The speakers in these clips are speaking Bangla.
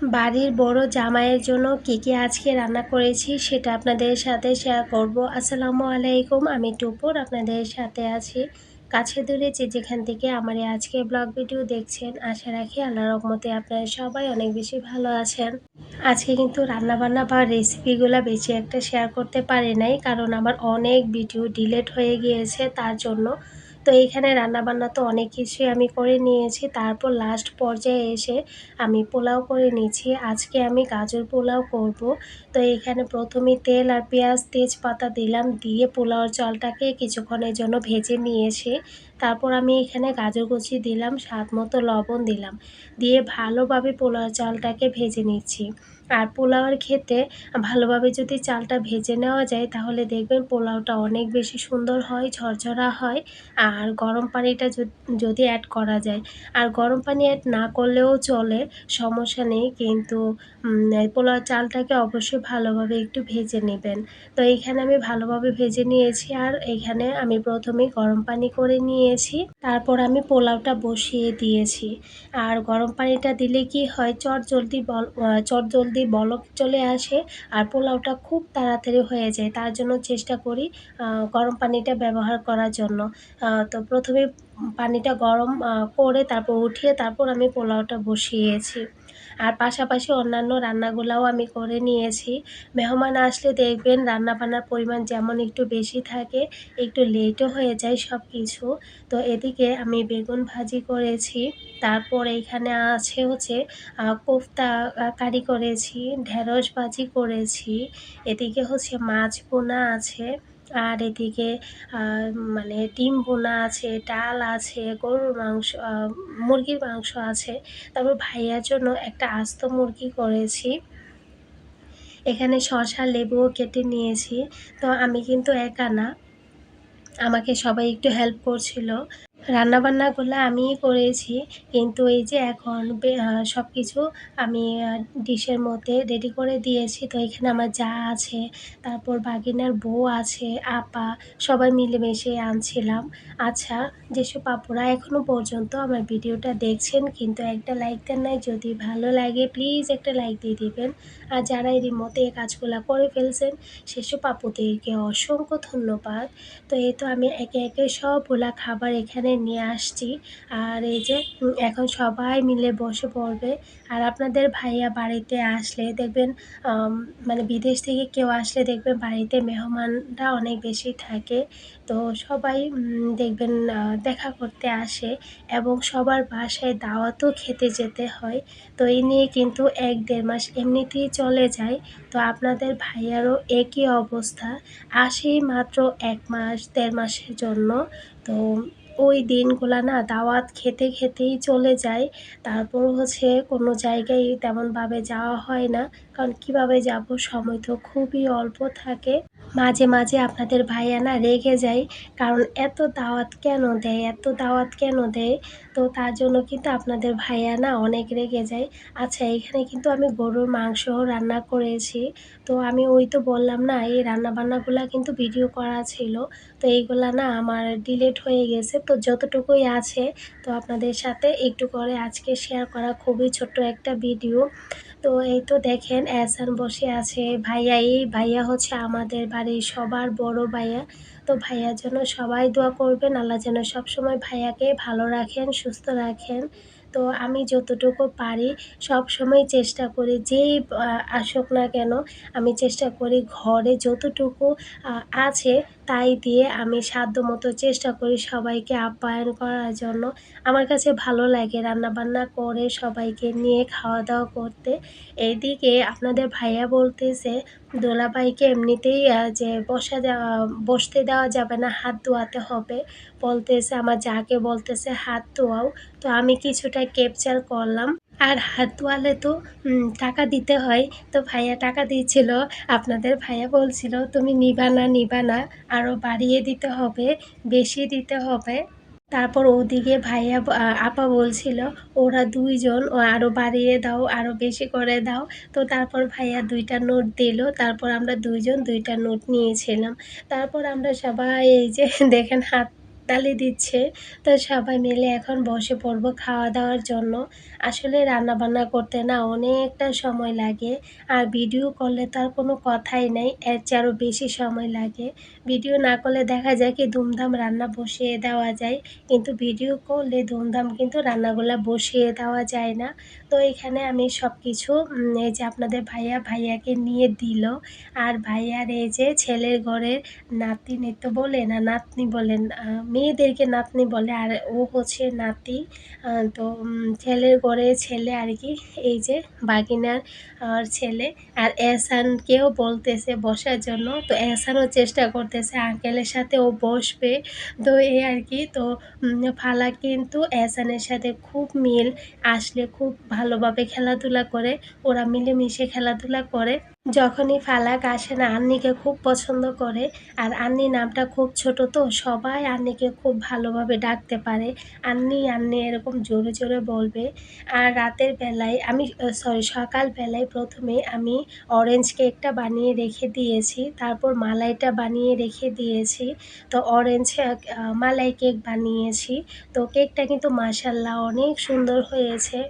বাড়ির বড় জামাইয়ের জন্য কি আজকে রান্না করেছি সেটা আপনাদের সাথে শেয়ার করব। আসসালামু আলাইকুম, আমি টুপুর আপনাদের সাথে আছি। কাছে দূরে যে যেখান থেকে আমার এই আজকে ব্লগ ভিডিও দেখছেন, আশা রাখি আল্লাহর রহমতে আপনারা সবাই অনেক বেশি ভালো আছেন। আজকে কিন্তু রান্নাবান্না বা রেসিপিগুলো বেশি একটা শেয়ার করতে পারি নাই, কারণ আমার অনেক ভিডিও ডিলিট হয়ে গিয়েছে তার জন্য। তো এইখানে রান্নাবান্না তো অনেক কিছুই আমি করে নিয়েছি, তারপর লাস্ট পর্যায়ে এসে আমি পোলাও করে নিয়েছি। আজকে আমি গাজর পোলাও করব। তো এখানে প্রথমে তেল আর পেঁয়াজ তেজপাতা দিলাম, দিয়ে পোলাওর চালটাকে কিছুক্ষণের জন্য ভেজে নিয়েছি। তারপর আমি এখানে গাজর কুচি দিলাম, স্বাদ মতো লবণ দিলাম, দিয়ে ভালোভাবে পোলাও চালটাকে ভেজে নিচ্ছি। আর পোলাওয়ের ক্ষেত্রে ভালোভাবে যদি চালটা ভেজে নেওয়া যায় তাহলে দেখবেন পোলাওটা অনেক বেশি সুন্দর হয়, ঝরঝরা হয়। আর গরম পানিটা যদি অ্যাড করা যায়, আর গরম পানি অ্যাড না করলেও চলে, সমস্যা নেই, কিন্তু পোলাও চালটাকে অবশ্যই ভালোভাবে একটু ভেজে নেবেন। তো এইখানে আমি ভালোভাবে ভেজে নিয়েছি, আর এইখানে আমি প্রথমেই গরম পানি করে নিয়েছি, তারপর আমি পোলাওটা বসিয়ে দিয়েছি। আর গরম পানিটা দিলে কি হয়, চটজলদি বলক চলে আসে, আর পোলাওটা খুব তাড়াতাড়ি হয়ে যায়। তার জন্য চেষ্টা করি গরম পানিটা ব্যবহার করার জন্য। তো প্রথমে পানিটা গরম করে তারপর উঠিয়ে তারপর আমি পোলাওটা বসিয়েছি। আর পাশাপাশি অন্যান্য রান্নাগুলাও আমি করে নিয়েছি। মেহমান আসলে দেখবেন রান্নাবান্নার পরিমাণ যেমন একটু বেশি থাকে, একটু লেটও হয়ে যায় সব কিছু। তো এদিকে আমি বেগুন ভাজি করেছি, তারপর এইখানে আছে হচ্ছে কোফতা কারি করেছি, ঢেঁড়স ভাজি করেছি, এদিকে হচ্ছে মাছ ভুনা আছে, আর এদিকে মানে ডিম ভুনা আছে, ডাল আছে, গরুর মাংস মুরগির মাংস আছে। তারপর ভাইয়ার জন্য একটা আস্ত মুরগি করেছি। এখানে শসা লেবুও কেটে নিয়েছি। তো আমি কিন্তু একা না, আমাকে সবাই একটু হেল্প করছিল। রান্নাবান্নাগুলো আমিই করেছি, কিন্তু এই যে এখন সব কিছু আমি ডিশের মধ্যে রেডি করে দিয়েছি। তো এখানে আমার যা আছে, তারপর বাগিনার বউ আছে, আপা, সবাই মিলেমিশে আনছিলাম। আচ্ছা, যেসব আপুরা এখনও পর্যন্ত আমার ভিডিওটা দেখছেন কিন্তু একটা লাইক দেন নাই, যদি ভালো লাগে প্লিজ একটা লাইক দিয়ে দিবেন। আর যারা এরই মধ্যে এই কাজগুলো করে ফেলছেন সেসব আপুদেরকে অসংখ্য ধন্যবাদ। তো এই তো আমি একে একে সবগুলা খাবার এখানে নিয়ে আসছি, আর এই যে এখন সবাই মিলে বসে পড়বে। আর আপনাদের ভাইয়া বাড়িতে আসলে দেখবেন, মানে বিদেশ থেকে কেউ আসলে দেখবেন বাড়িতে মেহমানরা অনেক বেশি থাকে। তো সবাই দেখবেন দেখা করতে আসে, এবং সবার বাসায় দাওয়াতও খেতে যেতে হয়। তো এই নিয়ে কিন্তু 1-1.5 মাস এমনিতেই চলে যায়। তো আপনাদের ভাইয়ারও একই অবস্থা, আসেই মাত্র 1 মাস 1.5 মাসের জন্য। তো ওই দিনগুলো না দাওয়াত খেতে খেতেই চলে যায়। তারপর হচ্ছে কোনো জায়গায় তেমনভাবে যাওয়া হয় না, কারণ কীভাবে যাব, সময় তো খুবই অল্প থাকে। মাঝে মাঝে আপনাদের ভাইয়া না রেগে যায়, কারণ এত দাওয়াত কেন দেয়, এত দাওয়াত কেন দেয়। তো তার জন্য কিন্তু আপনাদের ভাইয়া না অনেক রেগে যায়। আচ্ছা, এখানে কিন্তু আমি গরুর মাংসও রান্না করেছি। তো আমি ওই তো বললাম না, এই রান্নাবান্নাগুলো কিন্তু ভিডিও করা ছিল, তো এইগুলা না আমার ডিলিট হয়ে গেছে। তো যতটুকুই আছে, তো আপনাদের সাথে একটু করে আজকে শেয়ার করা, খুবই ছোট্ট একটা ভিডিও। তো এই তো দেখেন এহসান বসে আছে, ভাইয়া, এই ভাইয়া হচ্ছে আমাদের বাড়ির সবার বড় ভাইয়া। তো ভাইয়ার জন্য সবাই দোয়া করবেন, আল্লাহ যেন সবসময় ভাইয়াকে ভালো রাখেন, সুস্থ রাখেন। তো আমি যতটুকু পারি সবসময় চেষ্টা করি, যেই আসুক না কেন, আমি চেষ্টা করি ঘরে যতটুকু আছে তাই দিয়ে আমি সাধ্যমতো চেষ্টা করি সবাইকে আপ্যায়ন করার জন্য। আমার কাছে ভালো লাগে রান্নাবান্না করে সবাইকে নিয়ে খাওয়া দাওয়া করতে। এইদিকে আপনাদের ভাইয়া বলতেছে দোলাভাইকে এমনিতেই যে বসতে দেওয়া যাবে না, হাত ধোয়াতে হবে। বলতেছে আমার যাকে বলতেছে হাত ধোয়াও। তো আমি কিছুটা ক্যাপচার করলাম। আর হাত ধোয়ালে তো টাকা দিতে হয়। তো ভাইয়া টাকা দিচ্ছিল, আপনাদের ভাইয়া বলছিল তুমি নিবা না, নিবা না, আরও বাড়িয়ে দিতে হবে, বেশি দিতে হবে। তারপর ওদিকে ভাইয়া আপা বলছিল ওরা 2 জন, ও আরও বাড়িয়ে দাও, আরও বেশি করে দাও। তো তারপর ভাইয়া 2টা নোট দিল, তারপর আমরা 2 জন 2টা নোট নিয়েছিলাম। তারপর আমরা সবাই এই যে দেখেন হাত তালি দিচ্ছে। তো সবাই মিলে এখন বসে পড়বো খাওয়া-দাওয়ার জন্য। আসলে রান্নাবান্না করতে না অনেকটা সময় লাগে। আর ভিডিও করলে তো আর কোনো কথাই নাই। এর চেয়ে আরও বেশি সময় লাগে। ভিডিও না করলে দেখা যায় কি দুমদাম রান্না বসিয়ে দেওয়া যায়। কিন্তু ভিডিও করলে দুমদাম কিন্তু রান্নাগুলা বসিয়ে দেওয়া যায় না। তো এখানে আমি সবকিছু এই যে আপনাদের ভাইয়াকে নিয়ে দিল। আর ভাইয়ার এই যে ছেলের ঘরের নাতিনী তো বলে না নাতনি বলেন, মেয়েদেরকে নাতনি বলে আর ও হচ্ছে নাতি। তো ছেলের ঘরে ছেলে আর কি, এই যে বাগিনার ছেলে। আর এহসানকেও বলতেছে বসার জন্য। তো এহসানও চেষ্টা করতেছে আঙ্কেলের সাথে ও বসবে। তো এই আর কি। তো ফালা কিন্তু এহসানের সাথে খুব মিল। আসলে খুব ভালোভাবে খেলাধুলা করে। ওরা মিলেমিশে খেলাধুলা করে। যখনই ফালাক আসে না আন্নিকে খুব পছন্দ করে। আর আন্নি নামটা খুব ছোট তো সবাই আন্নিকে খুব ভালোভাবে ডাকতে পারে। আন্নি, আন্নি এরকম জোরে, জোরে বলবে। আর রাতের বেলায় আমি সকালবেলায় ১ম এ আমি অরেঞ্জ কেকটা বানিয়ে রেখে দিয়েছি। তারপর মালাইটা বানিয়ে রেখে দিয়েছি। তো অরেঞ্জ মালাই কেক বানিয়েছি। তো কেকটা কিন্তু মাশাআল্লাহ অনেক সুন্দর হয়েছে।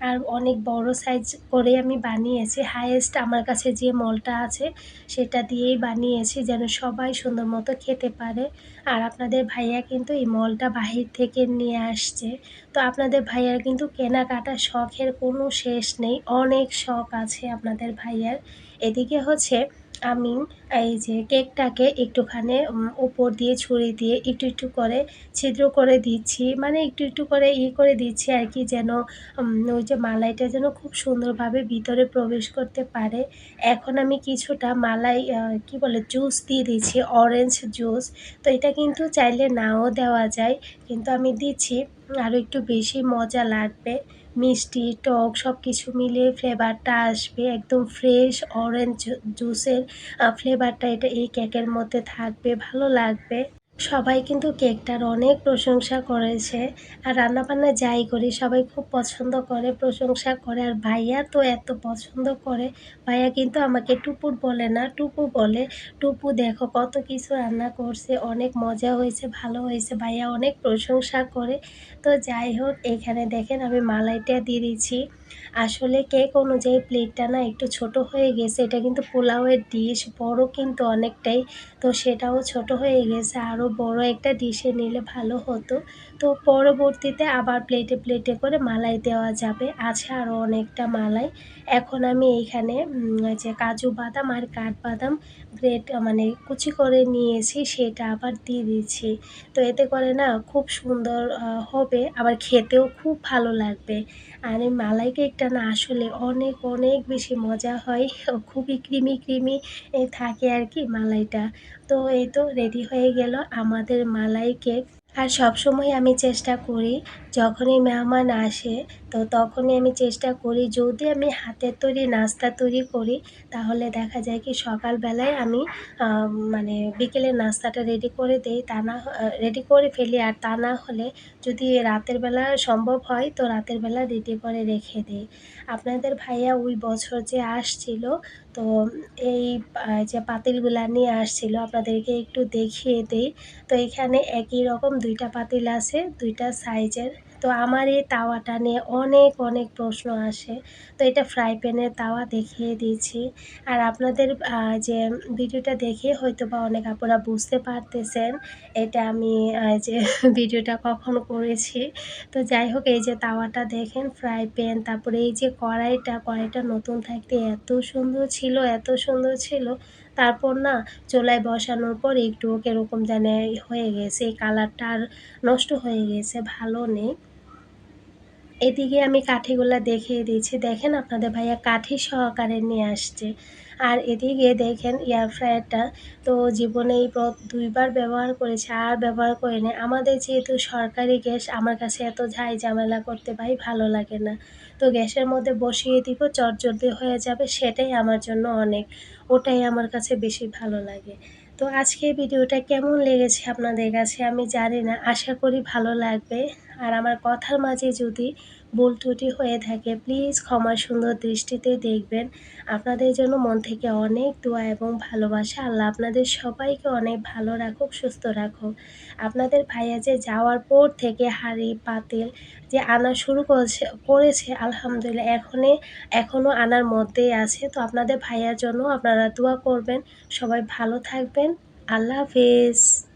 আর অনেক বড় সাইজ করে আমি বানিয়েছি। হাইয়েস্ট আমার কাছে যে মলটা আছে সেটা দিয়েই বানিয়েছি যেন সবাই সুন্দর মতো খেতে পারে। আর আপনাদের ভাইয়া কিন্তু এই মলটা বাহির থেকে নিয়ে আসছে। তো আপনাদের ভাইয়ার কিন্তু কেনাকাটার শখের কোনো শেষ নেই। অনেক শখ আছে আপনাদের ভাইয়ার। এদিকে হচ্ছে আমি এই যে কেকটাকে একটুখানি উপর দিয়ে ছুরি দিয়ে একটু, একটু করে ছিদ্র করে দিচ্ছি। মানে একটু, একটু করে করে দিচ্ছি আর কি যেন ওই যে মালাইটা যেন খুব সুন্দরভাবে ভিতরে প্রবেশ করতে পারে। এখন আমি কিছুটা মালাই কি বলে জুস দিয়ে দিচ্ছি, অরেঞ্জ জুস। তো এটা কিন্তু চাইলে নাও দেওয়া যায়। কিন্তু আমি দিচ্ছি আরও একটু বেশি মজা লাগবে। মিষ্টি, টক সবকিছু মিলিয়ে ফ্লেভারটা আসবে। একদম ফ্রেশ অরেঞ্জ জুসের ফ্লেভারটা এই কেকের মধ্যে থাকবে, ভালো লাগবে। সবাই কিন্তু কেকটার অনেক প্রশংসা করেছে। আর রান্নাবান্না যাই করি সবাই খুব পছন্দ করে, প্রশংসা করে। আর ভাইয়া তো এত পছন্দ করে। ভাইয়া কিন্তু আমাকে টুপুর বলে না, টুপু বলে। টুপু দেখো কত কিছু রান্না করছে, অনেক মজা হয়েছে, ভালো হয়েছে। ভাইয়া অনেক প্রশংসা করে। তো যাই হোক এখানে দেখেন আমি মালাইটা দিয়ে দিচ্ছি। আসলে কেক অনুযায়ী প্লেটটা না একটু ছোট হয়ে গেছে। এটা কিন্তু পোলাওয়ের ডিশ, বড় কিন্তু অনেকটাই। তো সেটাও ছোট হয়ে গেছে। আরও বড় একটা ডিশে নিলে ভালো হতো। তো পরবর্তীতে আবার প্লেটে, প্লেটে করে মালাই দেওয়া যাবে। আছে আরও অনেকটা মালাই। এখন আমি এইখানে যে কাজু বাদাম আর কাঠবাদাম গ্রেট মানে কুচি করে নিয়েছি সেটা আবার দিয়ে দিচ্ছি। তো এতে করে না খুব সুন্দর হবে, আবার খেতেও খুব ভালো লাগবে। আর এই মালাই কেকটা না আসলে অনেক, অনেক বেশি মজা হয়। খুবই ক্রিমি, ক্রিমি থাকে আর কি মালাইটা। তো এই তো রেডি হয়ে গেল আমাদের মালাই কেক। আর সবসময় আমি চেষ্টা করি যখনই মেহমান আসে তো তখনই আমি চেষ্টা করি যদি আমি হাতের তৈরি নাস্তা তৈরি করি তাহলে দেখা যায় কি সকালবেলায় আমি মানে বিকেলের নাস্তাটা রেডি করে দেই, তা না রেডি করে ফেলি। আর তা না হলে যদি রাতের বেলা সম্ভব হয় তো রাতের বেলা রেডি করে রেখে দেই। আপনাদের ভাইয়া ওই বছর যে আসছিল তো এই যে পাতিলগুলা নিয়ে আসছিল আপনাদেরকে একটু দেখিয়ে দেই। তো এখানে একই রকম ২ টা পাতিল আছে, ২ টা সাইজের। তো আমার এই তাওয়াটা নিয়ে অনেক, অনেক প্রশ্ন আসে। তো এটা ফ্রাই প্যানের তাওয়া দেখিয়ে দিচ্ছি। আর আপনাদের যে ভিডিওটা দেখে হয়তোবা অনেক আপুরা বুঝতে পারতেছেন এটা আমি যে ভিডিওটা কখন করেছি। তো যাই হোক এই যে তাওয়াটা দেখেন ফ্রাই প্যান, তারপরে এই যে কড়াইটা নতুন থাকতে এত সুন্দর ছিল, এত সুন্দর ছিল। তারপর না চুলায় বসানোর পর একটু কিরকম জানি হয়ে গেছে, এই কালারটা আর নষ্ট হয়ে গেছে, ভালো নেই। এদিকে আমি কাঠিগুলা দেখিয়ে দিচ্ছি। দেখেন আপনাদের ভাইয়া কাঠি সহকারে নিয়ে আসছে। আর এদিকে দেখেন এয়ার ফ্রায়ারটা তো জীবনে এই ২ বার ব্যবহার করেছি, আর ব্যবহার করি নাই। আমাদের যেহেতু সরকারি গ্যাস আমার কাছে এত ঝামেলা করতে ভাই ভালো লাগে না। তো গ্যাসের মধ্যে বসিয়ে দিব, চটজলদি হয়ে যাবে সেটাই আমার জন্য অনেক। ওটাই আমার কাছে বেশি ভালো লাগে। তো আজকের ভিডিওটা কেমন লেগেছে আপনাদের কাছে আমি জানি না। আশা করি ভালো লাগবে। আর আমার কথার মাঝে যদি ভুল ত্রুটি হয়ে থাকে প্লিজ ক্ষমার সুন্দর দৃষ্টিতে দেখবেন। আপনাদের জন্য মন থেকে অনেক দোয়া এবং ভালোবাসা। আল্লাহ আপনাদের সবাইকে অনেক ভালো রাখুক, সুস্থ রাখুক। আপনাদের ভাইয়া যে যাওয়ার পর থেকে হাঁড়ি, পাতিল যে আনা শুরু করেছে আলহামদুলিল্লাহ এখনো আনার মধ্যেই আছে। তো আপনাদের ভাইয়ার জন্য আপনারা দোয়া করবেন। সবাই ভালো থাকবেন। আল্লাহ হাফেজ।